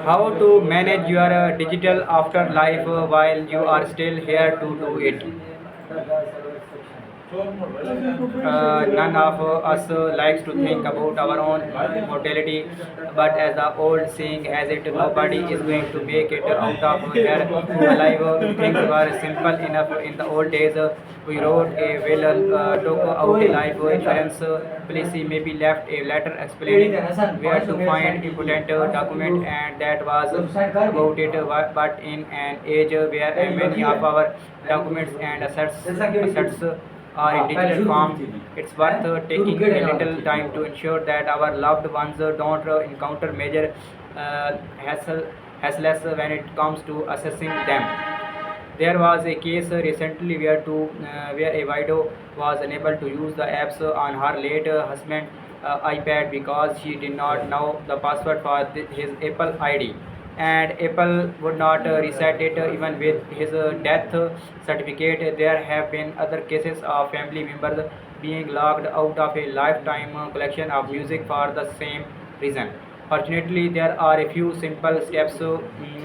How to manage your digital afterlife while you are still here to do it. None of us likes to think about our own mortality, but as the old saying has it, nobody is going to make it out of here alive. Things were simple enough in the old days. We wrote a will, took out a life insurance policy, maybe left a letter explaining where to find important document, and that was about it. But in an age where many of our documents and assets are in digital form, it's worth taking a little time to ensure that our loved ones don't encounter major hassles when it comes to assessing them. There was a case recently where a widow was unable to use the apps on her late husband's iPad because she did not know the password for his Apple ID, and Apple would not reset it even with his death certificate. There have been other cases of family members being locked out of a lifetime collection of music for the same reason. Fortunately, there are a few simple steps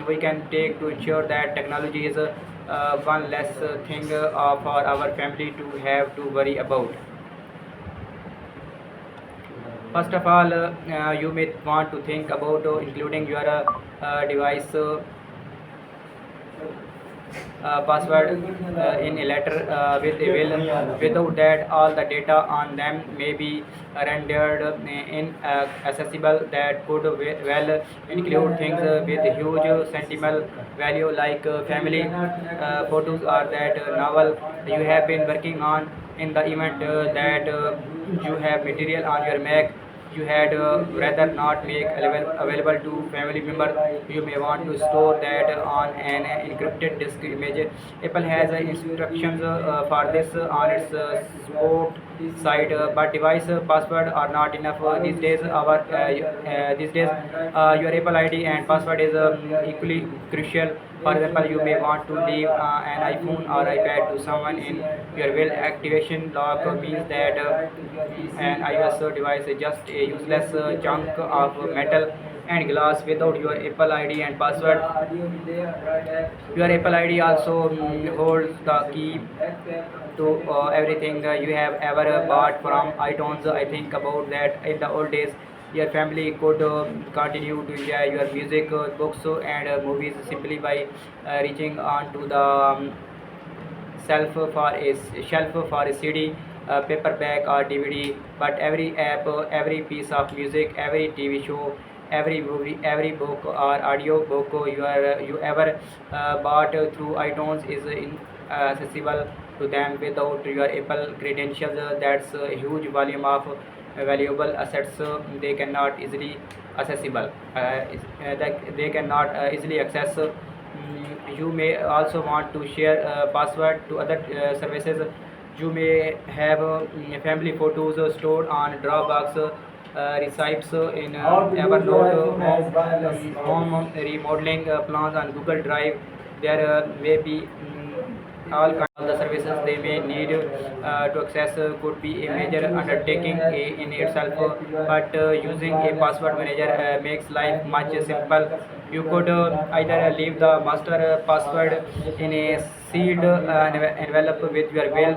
we can take to ensure that technology is one less thing for our family to have to worry about. First of all, you may want to think about including your device password in a letter with a will. Without that, all the data on them may be rendered inaccessible. That could well include things with huge sentimental value like family photos or that novel you have been working on. In the event that you have material on your Mac you had rather not make available to family members, you may want to store that on an encrypted disk image. Apple has instructions for this on its support site, but device password are not enough these days. Your Apple ID and password is equally crucial. For example, you may want to leave an iPhone or iPad to someone in your will. Activation lock means that an iOS device is just a useless chunk of metal and glass without your Apple ID and password. Your Apple ID also holds the key to everything you have ever bought from iTunes. I think about that in the old days. Your family could continue to enjoy your music, books, and movies simply by reaching on to the shelf for a CD, paperback, or DVD. But every app, every piece of music, every TV show, every movie, every book or audio book you ever bought through iTunes is accessible to them without your Apple credentials. That's a huge volume of valuable assets. They cannot easily accessible. That they cannot easily access. You may also want to share password to other services. You may have family photos stored on Dropbox, recipes in Evernote, home remodeling plans on Google Drive. There may be all kinds of the services they may need to access could be a major undertaking in itself, but using a password manager makes life much simple. You could either leave the master password in a sealed envelope with your will